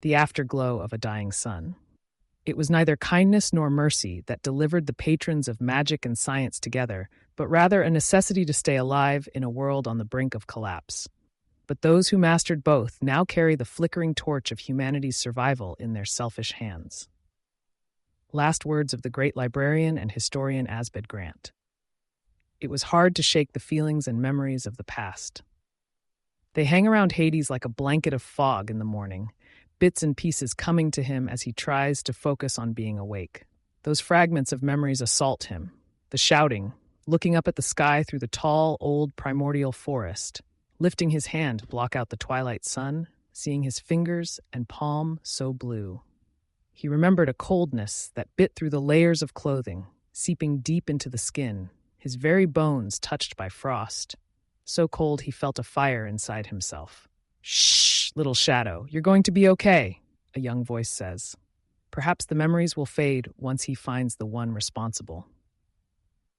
the afterglow of a dying sun. It was neither kindness nor mercy that delivered the patrons of magic and science together, but rather a necessity to stay alive in a world on the brink of collapse. But those who mastered both now carry the flickering torch of humanity's survival in their selfish hands. Last words of the great librarian and historian Asbed Grant. It was hard to shake the feelings and memories of the past. They hang around Hades like a blanket of fog in the morning, bits and pieces coming to him as he tries to focus on being awake. Those fragments of memories assault him. The shouting, looking up at the sky through the tall, old primordial forest, lifting his hand to block out the twilight sun, seeing his fingers and palm so blue. He remembered a coldness that bit through the layers of clothing, seeping deep into the skin, his very bones touched by frost. So cold he felt a fire inside himself. "Shh, little shadow, you're going to be okay," a young voice says. Perhaps the memories will fade once he finds the one responsible.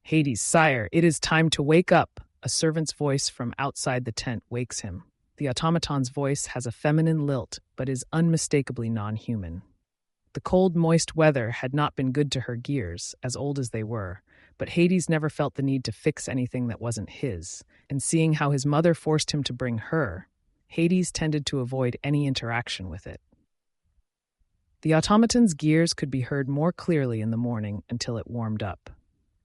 "Hades, sire, it is time to wake up," a servant's voice from outside the tent wakes him. The automaton's voice has a feminine lilt, but is unmistakably non-human. The cold, moist weather had not been good to her gears, as old as they were, but Hades never felt the need to fix anything that wasn't his, and seeing how his mother forced him to bring her, Hades tended to avoid any interaction with it. The automaton's gears could be heard more clearly in the morning until it warmed up.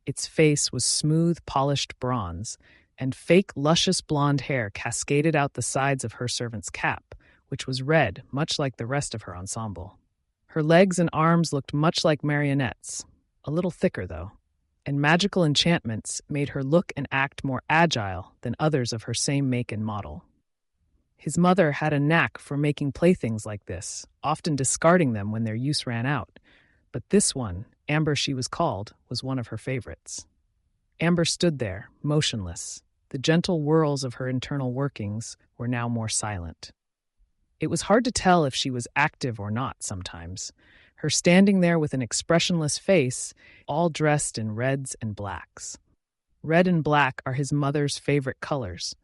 Its face was smooth, polished bronze, and fake, luscious blonde hair cascaded out the sides of her servant's cap, which was red, much like the rest of her ensemble. Her legs and arms looked much like marionettes, a little thicker though, and magical enchantments made her look and act more agile than others of her same make and model. His mother had a knack for making playthings like this, often discarding them when their use ran out, but this one, Amber she was called, was one of her favorites. Amber stood there, motionless. The gentle whirls of her internal workings were now more silent. It was hard to tell if she was active or not sometimes, her standing there with an expressionless face, all dressed in reds and blacks. Red and black are his mother's favorite colors,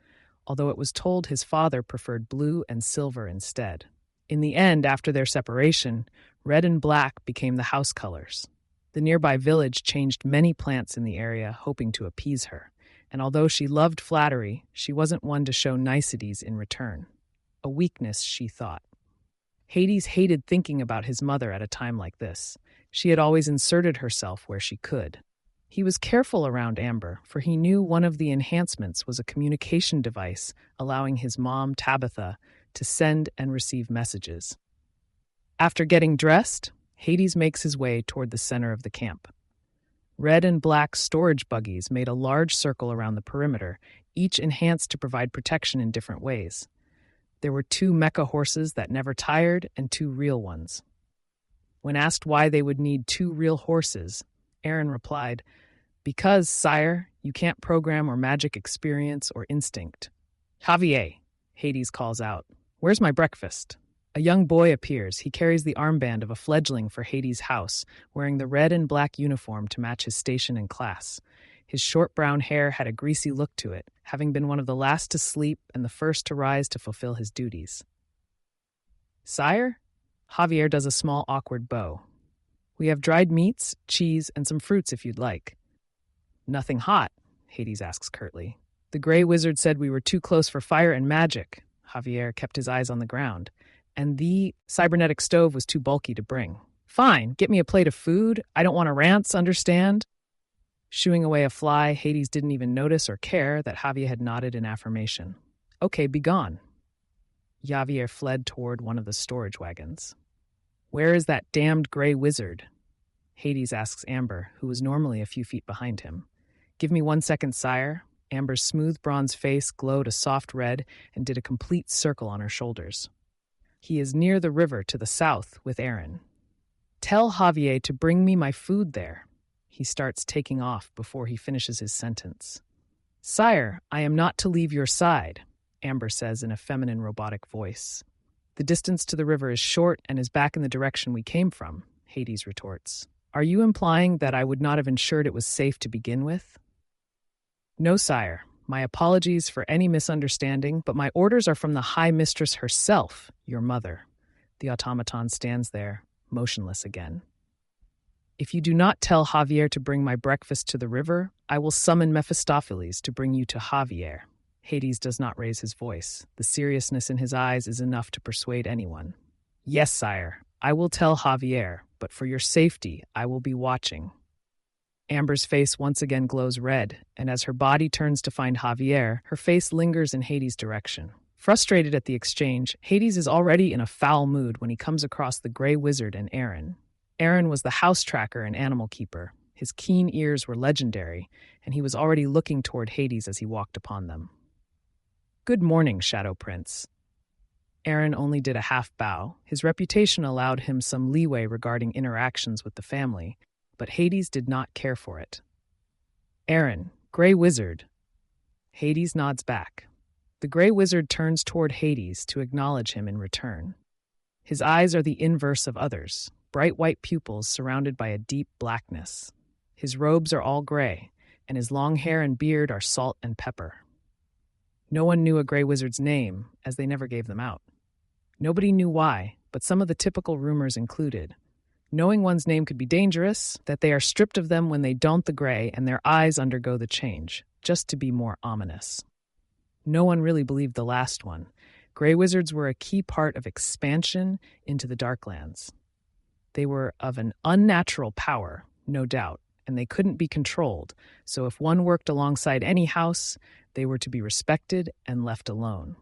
although it was told his father preferred blue and silver instead. In the end, after their separation, red and black became the house colors. The nearby village changed many plants in the area, hoping to appease her, and although she loved flattery, she wasn't one to show niceties in return. A weakness, she thought. Hades hated thinking about his mother at a time like this. She had always inserted herself where she could. He was careful around Amber, for he knew one of the enhancements was a communication device allowing his mom, Tabitha, to send and receive messages. After getting dressed, Hades makes his way toward the center of the camp. Red and black storage buggies made a large circle around the perimeter, each enhanced to provide protection in different ways. There were 2 mecha horses that never tired and 2 real ones. When asked why they would need 2 real horses, Aaron replied, "Because, sire, you can't program or magic experience or instinct." "Javier," Hades calls out, "where's my breakfast?" A young boy appears. He carries the armband of a fledgling for Hades' house, wearing the red and black uniform to match his station and class. His short brown hair had a greasy look to it, having been one of the last to sleep and the first to rise to fulfill his duties. "Sire?" Javier does a small awkward bow. "We have dried meats, cheese, and some fruits if you'd like." "Nothing hot?" Hades asks curtly. "The Grey Wizard said we were too close for fire and magic." Javier kept his eyes on the ground. "And the cybernetic stove was too bulky to bring." "Fine, get me a plate of food. I don't want to rants, understand?" Shooing away a fly, Hades didn't even notice or care that Javier had nodded in affirmation. "Okay, be gone." Javier fled toward one of the storage wagons. "Where is that damned Grey Wizard?" Hades asks Amber, who was normally a few feet behind him. "Give me 1 second, sire." Amber's smooth bronze face glowed a soft red and did a complete circle on her shoulders. "He is near the river to the south with Aaron. Tell Javier to bring me my food there." He starts taking off before he finishes his sentence. "Sire, I am not to leave your side," Amber says in a feminine robotic voice. "The distance to the river is short and is back in the direction we came from," Hades retorts. "Are you implying that I would not have ensured it was safe to begin with?" "No, sire. My apologies for any misunderstanding, but my orders are from the High Mistress herself, your mother. The automaton stands there, motionless again. If you do not tell Javier to bring my breakfast to the river, I will summon Mephistopheles to bring you to Javier. Hades does not raise his voice. The seriousness in his eyes is enough to persuade anyone. Yes, sire, I will tell Javier, but for your safety, I will be watching. Amber's face once again glows red, and as her body turns to find Javier, her face lingers in Hades' direction. Frustrated at the exchange, Hades is already in a foul mood when he comes across the Grey Wizard and Aaron. Aaron was the house tracker and animal keeper. His keen ears were legendary, and he was already looking toward Hades as he walked upon them. Good morning, Shadow Prince. Aaron only did a half bow. His reputation allowed him some leeway regarding interactions with the family, but Hades did not care for it. Aaron, Grey Wizard. Hades nods back. The Grey Wizard turns toward Hades to acknowledge him in return. His eyes are the inverse of others, bright white pupils surrounded by a deep blackness. His robes are all gray, and his long hair and beard are salt and pepper. No one knew a Grey Wizard's name, as they never gave them out. Nobody knew why, but some of the typical rumors included knowing one's name could be dangerous, that they are stripped of them when they don't the gray and their eyes undergo the change, just to be more ominous. No one really believed the last one. Grey Wizards were a key part of expansion into the Darklands. They were of an unnatural power, no doubt, and they couldn't be controlled, so if one worked alongside any house, they were to be respected and left alone.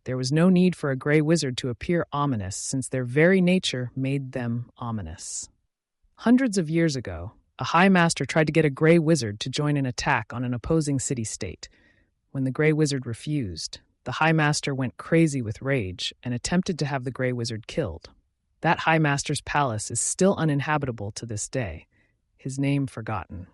There was no need for a Grey Wizard to appear ominous, since their very nature made them ominous. Hundreds of years ago, a High Master tried to get a Grey Wizard to join an attack on an opposing city-state. When the Grey Wizard refused, the High Master went crazy with rage and attempted to have the Grey Wizard killed. That High Master's palace is still uninhabitable to this day, his name forgotten.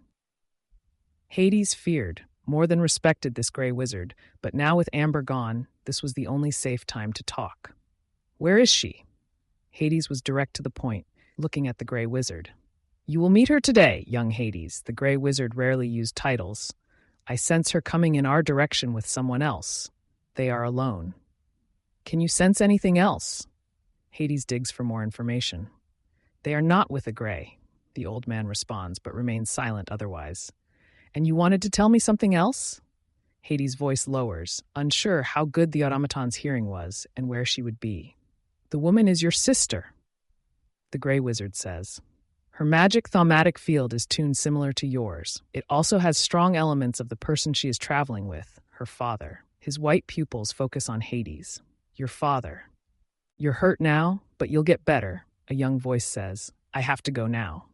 Hades feared, more than respected this Grey Wizard, but now with Amber gone, this was the only safe time to talk. Where is she? Hades was direct to the point, looking at the Grey Wizard. You will meet her today, young Hades. The Grey Wizard rarely used titles. I sense her coming in our direction with someone else. They are alone. Can you sense anything else? Hades digs for more information. They are not with a Grey, the old man responds, but remains silent otherwise. And you wanted to tell me something else? Hades' voice lowers, unsure how good the automaton's hearing was and where she would be. The woman is your sister, the Grey Wizard says. Her magic thaumatic field is tuned similar to yours. It also has strong elements of the person she is traveling with, her father. His white pupils focus on Hades. Your father. You're hurt now, but you'll get better, a young voice says. I have to go now.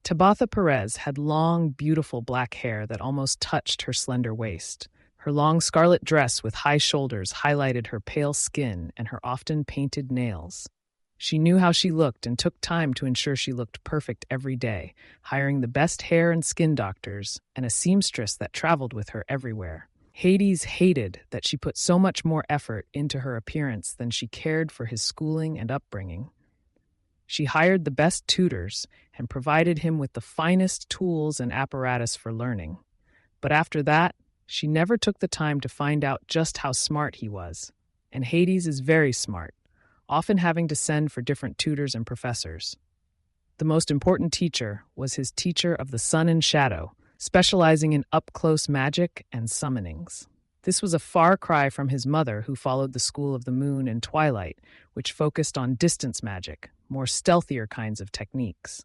Tabitha Perez had long, beautiful black hair that almost touched her slender waist. Her long scarlet dress with high shoulders highlighted her pale skin and her often painted nails. She knew how she looked and took time to ensure she looked perfect every day, hiring the best hair and skin doctors and a seamstress that traveled with her everywhere. Hades hated that she put so much more effort into her appearance than she cared for his schooling and upbringing. She hired the best tutors and provided him with the finest tools and apparatus for learning. But after that, she never took the time to find out just how smart he was. And Hades is very smart, often having to send for different tutors and professors. The most important teacher was his teacher of the sun and shadow, specializing in up-close magic and summonings. This was a far cry from his mother, who followed the school of the moon and twilight, which focused on distance magic, more stealthier kinds of techniques.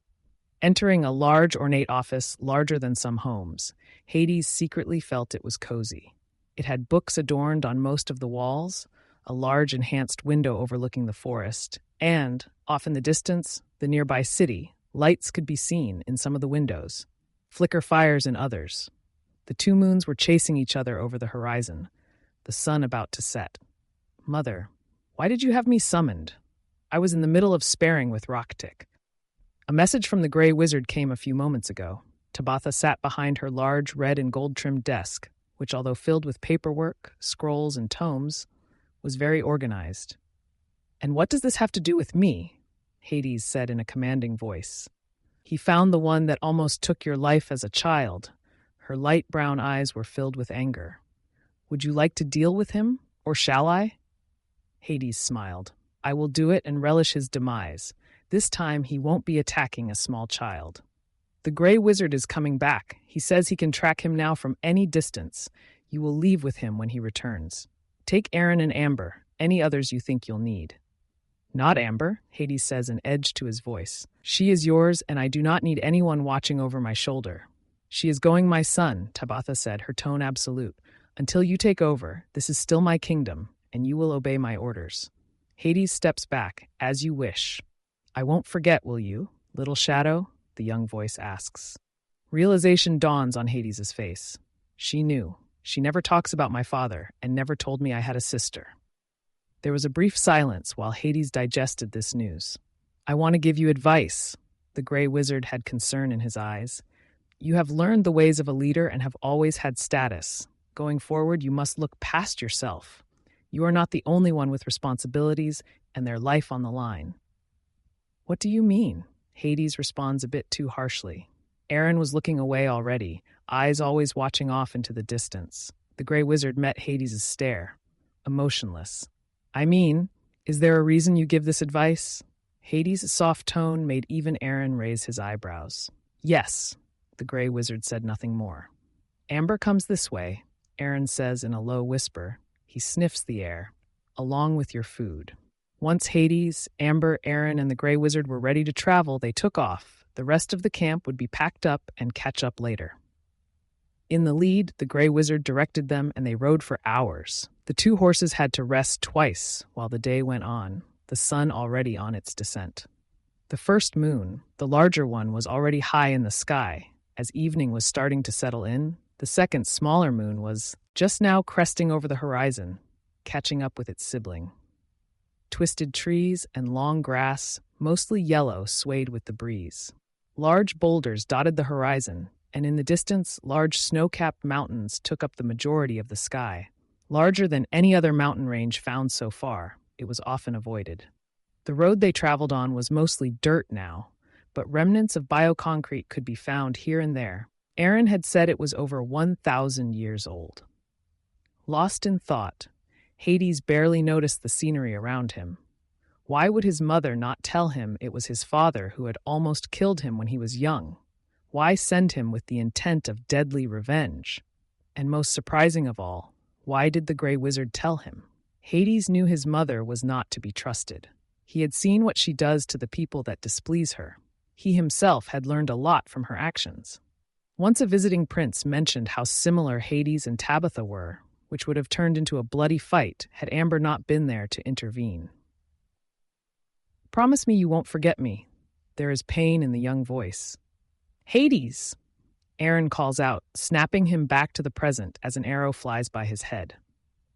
Entering a large, ornate office larger than some homes, Hades secretly felt it was cozy. It had books adorned on most of the walls, a large enhanced window overlooking the forest, and, off in the distance, the nearby city. Lights could be seen in some of the windows, flicker fires in others. The two moons were chasing each other over the horizon, the sun about to set. Mother, why did you have me summoned? I was in the middle of sparring with Rocktick. A message from the Grey Wizard came a few moments ago. Tabitha sat behind her large red and gold-trimmed desk, which, although filled with paperwork, scrolls, and tomes, was very organized. And what does this have to do with me? Hades said in a commanding voice. He found the one that almost took your life as a child. Her light brown eyes were filled with anger. Would you like to deal with him, or shall I? Hades smiled. I will do it and relish his demise. This time he won't be attacking a small child. The Grey Wizard is coming back. He says he can track him now from any distance. You will leave with him when he returns. Take Aaron and Amber, any others you think you'll need. Not Amber, Hades says, an edge to his voice. She is yours, and I do not need anyone watching over my shoulder. She is going my son, Tabitha said, her tone absolute. Until you take over, this is still my kingdom, and you will obey my orders. Hades steps back, as you wish. I won't forget, will you, little shadow? The young voice asks. Realization dawns on Hades's face. She knew. She never talks about my father, and never told me I had a sister. There was a brief silence while Hades digested this news. I want to give you advice. The Grey Wizard had concern in his eyes. You have learned the ways of a leader and have always had status. Going forward, you must look past yourself. You are not the only one with responsibilities and their life on the line. What do you mean? Hades responds a bit too harshly. Aaron was looking away already, eyes always watching off into the distance. The Grey Wizard met Hades's stare, emotionless. I mean, is there a reason you give this advice? Hades' soft tone made even Aaron raise his eyebrows. Yes, the Grey Wizard said nothing more. Amber comes this way, Aaron says in a low whisper. He sniffs the air, along with your food. Once Hades, Amber, Aaron, and the Grey Wizard were ready to travel, they took off. The rest of the camp would be packed up and catch up later. In the lead, the Grey Wizard directed them, and they rode for hours. The two horses had to rest twice while the day went on, the sun already on its descent. The first moon, the larger one, was already high in the sky. As evening was starting to settle in, the second, smaller moon was just now cresting over the horizon, catching up with its sibling. Twisted trees and long grass, mostly yellow, swayed with the breeze. Large boulders dotted the horizon, and in the distance, large snow-capped mountains took up the majority of the sky. Larger than any other mountain range found so far, it was often avoided. The road they traveled on was mostly dirt now, but remnants of bioconcrete could be found here and there. Aaron had said it was over 1,000 years old. Lost in thought, Hades barely noticed the scenery around him. Why would his mother not tell him it was his father who had almost killed him when he was young? Why send him with the intent of deadly revenge? And most surprising of all, why did the Grey Wizard tell him? Hades knew his mother was not to be trusted. He had seen what she does to the people that displease her. He himself had learned a lot from her actions. Once a visiting prince mentioned how similar Hades and Tabitha were, which would have turned into a bloody fight had Amber not been there to intervene. Promise me you won't forget me. There is pain in the young voice. Hades! Aaron calls out, snapping him back to the present as an arrow flies by his head.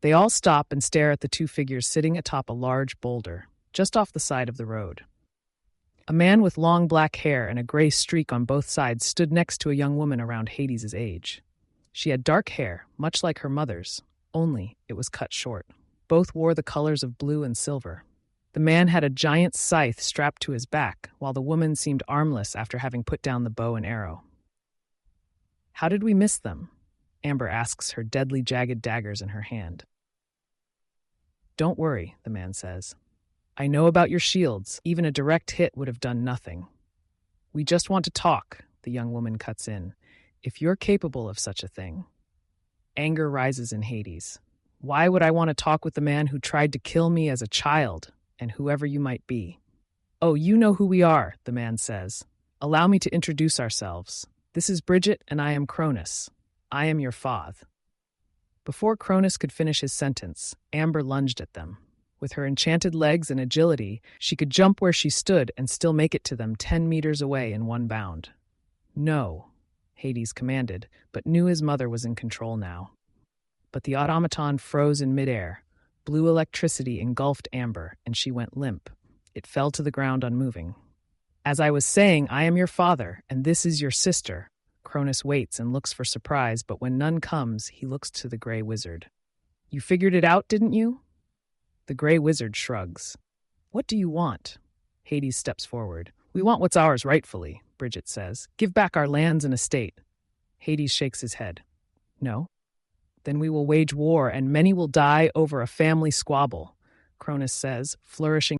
They all stop and stare at the two figures sitting atop a large boulder, just off the side of the road. A man with long black hair and a gray streak on both sides stood next to a young woman around Hades' age. She had dark hair, much like her mother's, only it was cut short. Both wore the colors of blue and silver. The man had a giant scythe strapped to his back, while the woman seemed armless after having put down the bow and arrow. How did we miss them? Amber asks, her deadly jagged daggers in her hand. Don't worry, the man says. I know about your shields. Even a direct hit would have done nothing. We just want to talk, the young woman cuts in. If you're capable of such a thing. Anger rises in Hades. Why would I want to talk with the man who tried to kill me as a child, and whoever you might be? Oh, you know who we are, the man says. Allow me to introduce ourselves. This is Bridget, and I am Cronus. I am your father. Before Cronus could finish his sentence, Amber lunged at them. With her enchanted legs and agility, she could jump where she stood and still make it to them 10 meters away in one bound. No, Hades commanded, but knew his mother was in control now. But the automaton froze in midair. Blue electricity engulfed Amber, and she went limp. It fell to the ground unmoving. As I was saying, I am your father, and this is your sister. Cronus waits and looks for surprise, but when none comes, he looks to the Grey Wizard. You figured it out, didn't you? The Grey Wizard shrugs. What do you want? Hades steps forward. We want what's ours rightfully, Bridget says. Give back our lands and estate. Hades shakes his head. No? Then we will wage war, and many will die over a family squabble. Cronus says, flourishing